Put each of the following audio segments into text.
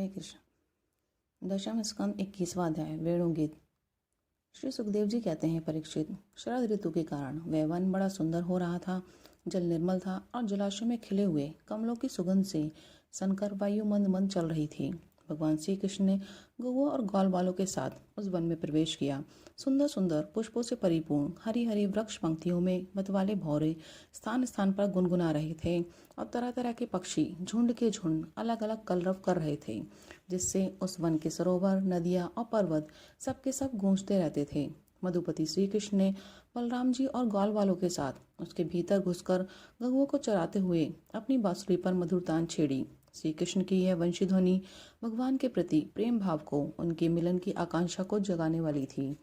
हरे कृष्ण। दशम स्कंद 21वां अध्याय वेणुगीत। श्री सुखदेव जी कहते हैं, परीक्षित, शरद ऋतु के कारण वह वन बड़ा सुंदर हो रहा था। जल निर्मल था और जलाशय में खिले हुए कमलों की सुगंध से सनकर वायु मंद मंद चल रही थी। भगवान श्री कृष्ण ने गौओं और ग्वाल बालों के साथ उस वन में प्रवेश किया। सुंदर सुंदर पुष्पों से परिपूर्ण हरी हरी वृक्ष पंक्तियों में मतवाले भौरे स्थान स्थान पर गुनगुना रहे थे और तरह तरह के पक्षी झुंड के झुंड अलग अलग कलरव कर रहे थे, जिससे उस वन के सरोवर, नदियाँ और पर्वत सबके सब गूंजते रहते थे। मधुपति श्री कृष्ण ने बलराम जी और ग्वाल वालों के साथ उसके भीतर घुसकर गौओं को चराते हुए अपनी बांसुरी पर मधुर तान छेड़ी। श्री कृष्ण की यह वंशी ध्वनि भगवान के प्रति प्रेम भाव को, उनके मिलन की आकांक्षा को जगाने वाली थी।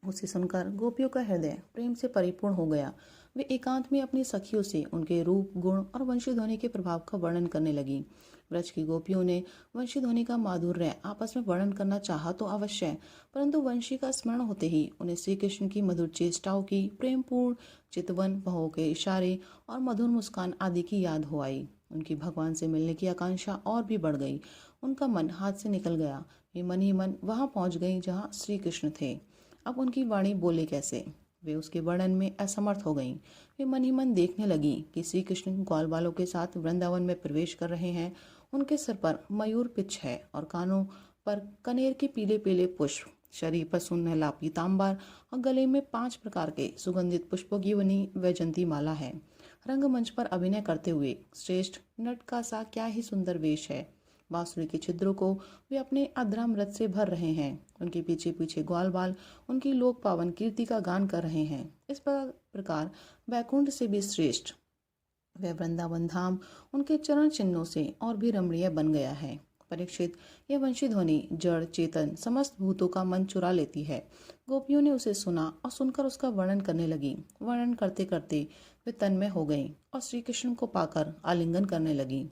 उसे सुनकर गोपियों का हृदय प्रेम से परिपूर्ण हो गया। वे एकांत में अपनी सखियों से उनके रूप, गुण और वंशी ध्वनि के प्रभाव का वर्णन करने लगी। ब्रज की गोपियों ने वंशी ध्वनि का माधुर्य आपस में वर्णन करना चाहा तो अवश्य, परंतु वंशी का स्मरण होते ही उन्हें श्री कृष्ण की मधुर चेष्टाओं की, प्रेमपूर्ण चितवन, भवों के इशारे और मधुर मुस्कान आदि की याद हो आई। उनकी भगवान से मिलने की आकांक्षा और भी बढ़ गई। उनका मन हाथ से निकल गया। वे मन ही मन वहां पहुंच गई जहां श्री कृष्ण थे। अब उनकी वाणी बोले कैसे? वे उसके वर्णन में असमर्थ हो गईं। वे मन ही मन देखने लगी कि श्री कृष्ण ग्वाल बालों के साथ वृंदावन में प्रवेश कर रहे हैं। उनके सिर पर मयूर पिच्छ है और कानों पर कनेर के पीले पीले पुष्प, शरीर पर सुनहला पीताम्बर और गले में 5 प्रकार के सुगंधित पुष्पों की बनी वैजंती माला है। रंगमंच पर अभिनय करते हुए श्रेष्ठ नट का सा क्या ही सुंदर वेश है। बांसुरी के छिद्रों को वे अपने अधरामृत से भर रहे हैं। उनके पीछे पीछे ग्वाल बाल उनकी लोक पावन कीर्ति का गान कर रहे हैं। इस प्रकार वैकुंठ से भी श्रेष्ठ वह वृंदावन धाम उनके चरण चिन्हों से और भी रमणीय बन गया है। परीक्षित, यह वंशी ध्वनि जड़ चेतन समस्त भूतों का मन चुरा लेती है। गोपियों ने उसे सुना और सुनकर उसका वर्णन करने लगी। वर्णन करते करते वे तन्मय हो गईं और श्री कृष्ण को पाकर आलिंगन करने लगी।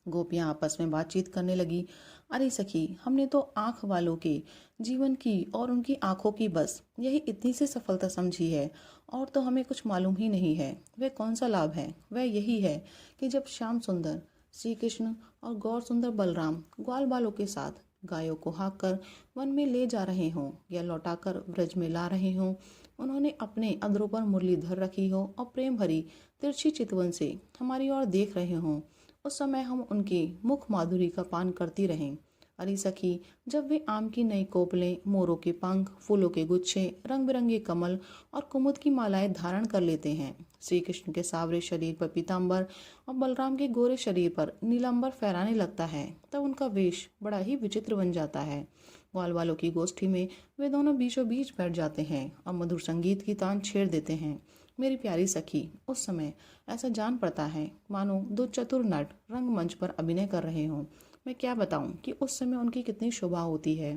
गोपियां आपस में बातचीत करने लगी। अरे सखी, हमने तो आंख वालों के जीवन की और उनकी आंखों की बस यही इतनी सी सफलता समझी है, और तो हमें कुछ मालूम ही नहीं है। वह कौन सा लाभ है? वह यही है कि जब श्याम सुंदर श्री कृष्ण और गौर सुंदर बलराम ग्वाल बालों के साथ गायों को हाँक कर वन में ले जा रहे हों या लौटाकर ब्रज में ला रहे हों, उन्होंने अपने अधरों पर मुरली धर रखी हो और प्रेम भरी तिरछी चितवन से हमारी ओर देख रहे हों, उस समय हम उनके मुख माधुरी का पान करती रहें। अरे सखी, जब वे आम की नई कोपलें, मोरों के पंख, फूलों के गुच्छे, रंग बिरंगे कमल और कुमुद की मालाएं धारण कर लेते हैं, श्री कृष्ण के सावरे शरीर पर पीताम्बर और बलराम के गोरे शरीर पर नीलांबर फहराने लगता है, तब उनका वेश बड़ा ही विचित्र बन जाता है। ग्वाल वालों की गोष्ठी में वे दोनों बीचों बीच बैठ जाते हैं और मधुर संगीत की तान छेड़ देते हैं। मेरी प्यारी सखी, उस समय ऐसा जान पड़ता है मानो 2 चतुर नट रंगमंच पर अभिनय कर रहे हों। मैं क्या बताऊं कि उस समय उनकी कितनी शोभा होती है।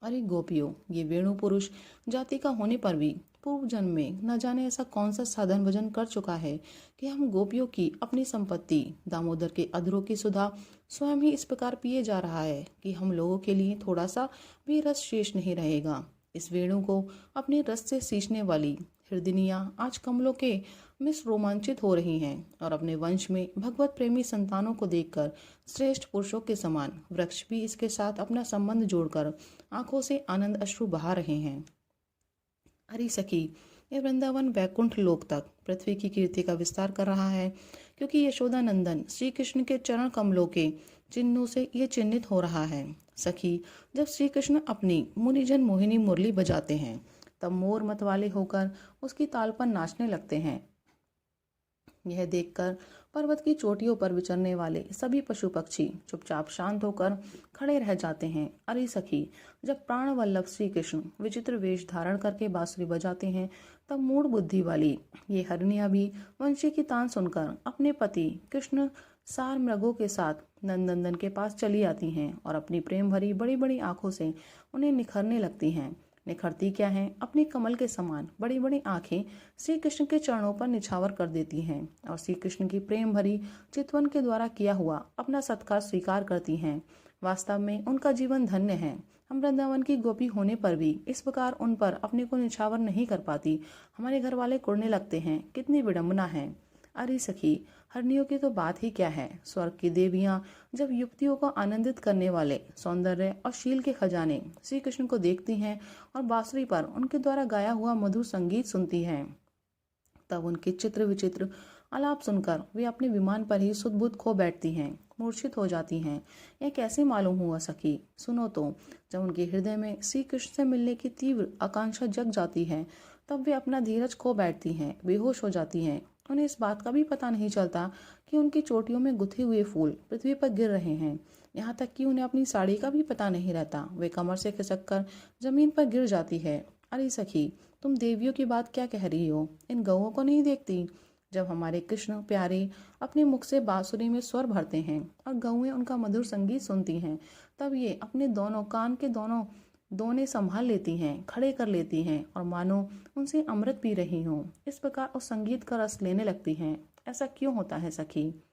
अरे गोपियों, ये वेणु पुरुष जाति का होने पर भी पूर्व जन्म में न जाने ऐसा कौन सा साधन भजन कर चुका है कि हम गोपियों की अपनी संपत्ति दामोदर के अधरों की सुधा स्वयं ही इस प्रकार पिए जा रहा है कि हम लोगों के लिए थोड़ा सा भी रस शेष नहीं रहेगा। इस वेणु को अपने रस से सींचने वाली हृदयनियां आज कमलों के मिस रोमांचित हो रही हैं और अपने वंश में भगवत प्रेमी संतानों को देखकर श्रेष्ठ पुरुषों के समान वृक्ष भी इसके साथ अपना संबंध जोड़कर आंखों से आनंद अश्रु बहा रहे हैं। अरे सखी, ये वृंदावन वैकुंठ लोक तक पृथ्वी की कीर्ति का विस्तार कर रहा है, क्योंकि यशोदा नंदन श्री कृष्ण के चरण कमलों के चिन्हों से यह चिन्हित हो रहा है। सखी, जब श्री कृष्ण अपनी मुनिजन मोहिनी मुरली बजाते हैं, तब मोर मतवाले होकर उसकी ताल पर नाचने लगते हैं। यह देखकर पर्वत की चोटियों पर विचरने वाले सभी पशु पक्षी चुपचाप शांत होकर खड़े रह जाते हैं। अरे सखी, जब प्राण वल्लभ श्री कृष्ण विचित्र वेश धारण करके बांसुरी बजाते हैं, तब मूढ़ बुद्धि वाली ये हरनियां भी वंशी की तान सुनकर अपने पति कृष्ण सार मृगों के साथ नंदनंदन के पास चली आती हैं और अपनी प्रेम भरी बड़ी बड़ी आंखों से उन्हें निखरने लगती हैं। निखरती क्या हैं? अपनी कमल के समान बड़ी बड़ी आंखें श्री कृष्ण के चरणों पर निछावर कर देती हैं और श्री कृष्ण की प्रेम भरी चितवन के द्वारा किया हुआ अपना सत्कार स्वीकार करती हैं। वास्तव में उनका जीवन धन्य है। हम वृंदावन की गोपी होने पर भी इस प्रकार उन पर अपने को निछावर नहीं कर पाती। हमारे घर वाले कुड़ने लगते हैं। कितनी विडंबना है। अरे सखी, हरनियों की तो बात ही क्या है। स्वर्ग की देवियां जब युवतियों को आनंदित करने वाले सौंदर्य और शील के खजाने श्री कृष्ण को देखती हैं और बांसुरी पर उनके द्वारा गाया हुआ मधुर संगीत सुनती हैं, तब उनके चित्र विचित्र आलाप सुनकर वे अपने विमान पर ही सुध-बुध खो बैठती हैं, मूर्छित हो जाती हैं। यह कैसे मालूम हुआ सखी? सुनो तो, जब उनके हृदय में श्री कृष्ण से मिलने की तीव्र आकांक्षा जग जाती है, तब वे अपना धीरज खो बैठती हैं, बेहोश हो जाती हैं। उन्हें इस बात का भी पता नहीं चलता कि उनकी चोटियों में गुथे हुए फूल पृथ्वी पर गिर रहे हैं। यहाँ तक कि उन्हें अपनी साड़ी का भी पता नहीं रहता। वे कमर से खिसक कर जमीन पर गिर जाती है। अरे सखी, तुम देवियों की बात क्या कह रही हो? इन गौओं को नहीं देखती? जब हमारे कृष्ण प्यारे अपने मुख से बांसुरी में स्वर भरते हैं और गौएं उनका मधुर संगीत सुनती हैं, तब ये अपने दोनों कान के दोनों दोने संभाल लेती हैं, खड़े कर लेती हैं और मानो उनसे अमृत पी रही हों। इस प्रकार उस संगीत का रस लेने लगती हैं। ऐसा क्यों होता है सखी?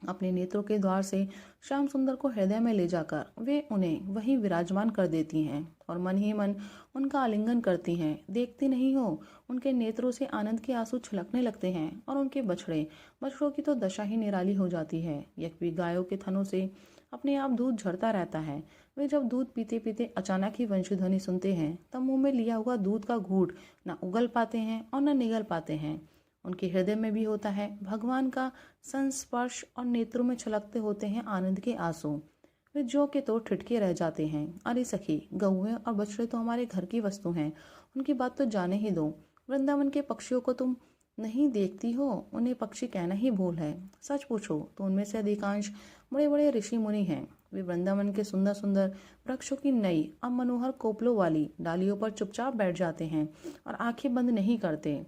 अपने नेत्रों के द्वार से श्याम सुंदर को हृदय में ले जाकर वे उन्हें वहीं विराजमान कर देती हैं और मन ही मन उनका आलिंगन करती हैं। देखती नहीं हो, उनके नेत्रों से आनंद के आंसू छलकने लगते हैं और उनके बछड़ों की तो दशा ही निराली हो जाती है। यज्ञ गायों के थनों से अपने आप दूध झड़ता रहता है। वे जब दूध पीते पीते अचानक ही वंशीध्वनि सुनते हैं, तब मुंह में लिया हुआ दूध का घूंट न उगल पाते हैं और न निगल पाते हैं। उनके हृदय में भी होता है भगवान का संस्पर्श और नेत्रों में छलकते होते हैं आनंद के आंसू। वे जो के तो ठिठके रह जाते हैं। अरे सखी, गौएं और बछड़े तो हमारे घर की वस्तु हैं, उनकी बात तो जाने ही दो। वृंदावन के पक्षियों को तुम नहीं देखती हो? उन्हें पक्षी कहना ही भूल है। सच पूछो तो उनमें से अधिकांश बड़े बड़े ऋषि मुनि हैं। वे वृंदावन के सुंदर सुंदर वृक्षों की नई अब मनोहर कोपलों वाली डालियों पर चुपचाप बैठ जाते हैं और आंखें बंद नहीं करते।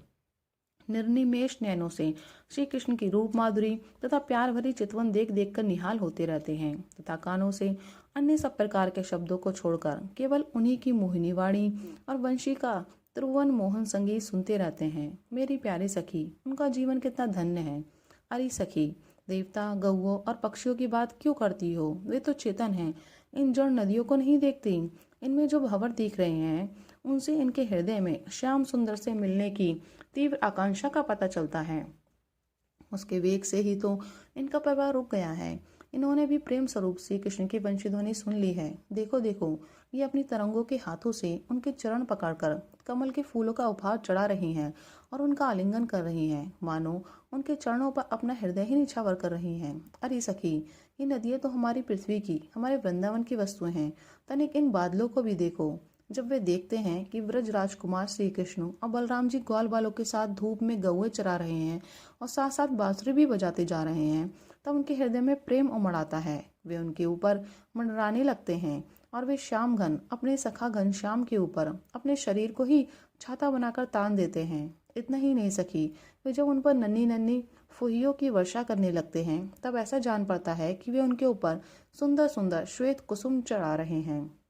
निर्निमेष नैनों से श्री कृष्ण की रूप माधुरी तथा प्यार भरी चितवन देख देख कर निहाल होते रहते हैं तथा कानों से अन्य सब प्रकार के शब्दों को छोड़कर केवल उन्हीं की मोहिनी वाणी और वंशी का त्रिभुवन मोहन संगीत सुनते रहते हैं। मेरी प्यारी सखी, उनका जीवन कितना धन्य है। अरे सखी, देवता, गौओं और पक्षियों की बात क्यों करती हो? वे तो चेतन हैं। इन जड़ नदियों को नहीं देखती? इनमें जो भंवर दिख रहे हैं, उनसे इनके हृदय में श्याम सुंदर से मिलने की तीव्र आकांक्षा का पता चलता है। उसके वेग से ही तो इनका प्रवाह रुक गया है। इन्होंने भी प्रेम स्वरूप श्री कृष्ण की वंशीध्वनि सुन ली है। देखो देखो, ये अपनी तरंगों के हाथों से उनके चरण पकड़कर कमल के फूलों का उपहार चढ़ा रही हैं और उनका आलिंगन कर रही हैं, मानो उनके चरणों पर अपना हृदय ही निछावर कर रही हैं। अरे सखी, ये नदियाँ तो हमारी पृथ्वी की, हमारे वृंदावन की वस्तुएं हैं। तनिक इन बादलों को भी देखो। जब वे देखते हैं कि ब्रज राजकुमार श्री कृष्ण और बलराम जी ग्वाल बालों के साथ धूप में गौएं चरा रहे हैं और साथ साथ बांसुरी भी बजाते जा रहे हैं, तब उनके हृदय में प्रेम उमड़ आता है। वे उनके ऊपर मंडराने लगते हैं और वे श्याम घन अपने सखा घनश्याम के ऊपर अपने शरीर को ही छाता बनाकर तान देते हैं। इतना ही नहीं सखी, वे जब उन पर नन्ही नन्ही फुहियों की वर्षा करने लगते हैं, तब ऐसा जान पड़ता है कि वे उनके ऊपर सुंदर सुंदर श्वेत कुसुम चढ़ा रहे हैं।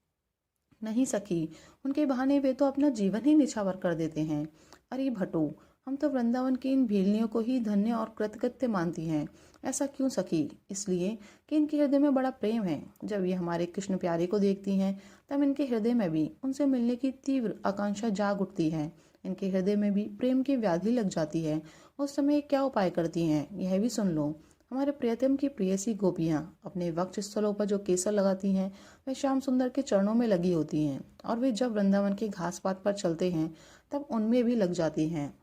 नहीं सखी, उनके बहाने वे तो अपना जीवन ही निछावर कर देते हैं। अरे भटू, हम तो वृंदावन की इन भीलनियों को ही धन्य और कृतकृत्य मानती हैं। ऐसा क्यों सखी? इसलिए कि इनके हृदय में बड़ा प्रेम है। जब ये हमारे कृष्ण प्यारे को देखती हैं, तब इनके हृदय में भी उनसे मिलने की तीव्र आकांक्षा जाग उठती है। इनके हृदय में भी प्रेम की व्याधि लग जाती है। उस समय क्या उपाय करती हैं, यह भी सुन लो। हमारे प्रियतम की प्रेयसी गोपियां अपने वक्ष स्थलों पर जो केसर लगाती हैं, वे श्याम सुंदर के चरणों में लगी होती हैं और वे जब वृंदावन के घास पात पर चलते हैं, तब उनमें भी लग जाती हैं।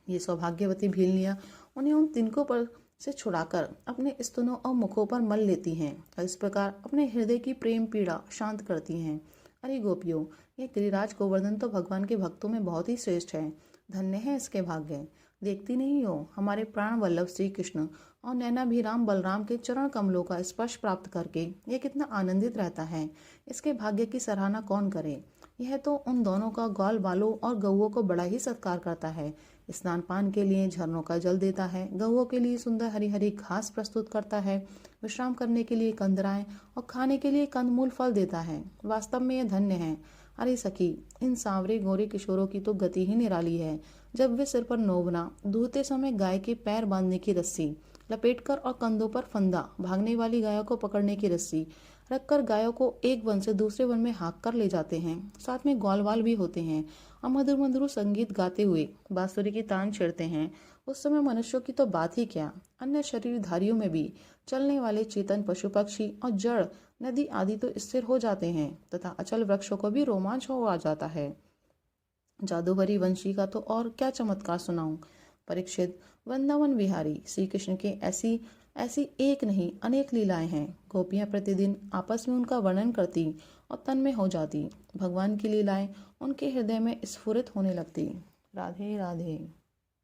ये सौभाग्यवती भीलनियां उन्हें उन तिनकों पर से छुड़ाकर अपने स्तनों और मुखों पर मल लेती हैं और इस प्रकार अपने हृदय की प्रेम पीड़ा शांत करती हैं। अरे गोपियों, ये गिरिराज गोवर्धन तो भगवान के भक्तों में बहुत ही श्रेष्ठ है। धन्य है इसके भाग्य। देखती नहीं हो, हमारे प्राण वल्लभ श्री कृष्ण और नैनाभिराम बलराम के चरण कमलों का स्पर्श प्राप्त करके यह कितना आनंदित रहता है। इसके भाग्य की सराहना कौन करे? यह तो उन दोनों का ग्वाल बालों और गौओं को बड़ा ही सत्कार करता है। स्नान पान के लिए झरनों का जल देता है, गौओं के लिए सुंदर हरी हरी घास प्रस्तुत करता है, विश्राम करने के लिए कंदराएं और खाने के लिए कंदमूल फल देता है। वास्तव में यह धन्य है। अरे सखी, इन सांवरे गोरे किशोरों की तो गति ही निराली है। जब वे सिर पर नोबना, दूहते समय गाय के पैर बांधने की रस्सी लपेटकर और कंधों पर फंदा, भागने वाली गायों को पकड़ने की रस्सी रखकर गायों को एक वन से दूसरे वन में हाँक कर ले जाते हैं। साथ में ग्वालवाल भी होते हैं और मधुर मधुर संगीत गाते हुए बांसुरी की तान छेड़ते हैं उस समय मनुष्यों की तो बात ही क्या, अन्य शरीरधारियों में भी चलने वाले चेतन पशु पक्षी और जड़ नदी आदि तो स्थिर हो जाते हैं तथा अचल वृक्षों को भी रोमांच हो आ जाता है। जादूगरी वंशी का तो और क्या चमत्कार सुनाऊं। परीक्षित, वृंदावन विहारी श्री कृष्ण के ऐसी ऐसी एक नहीं अनेक लीलाएं हैं। गोपियां प्रतिदिन आपस में उनका वर्णन करती और तन्मय हो जाती। भगवान की लीलाएं उनके हृदय में स्फुरित होने लगती। राधे राधे।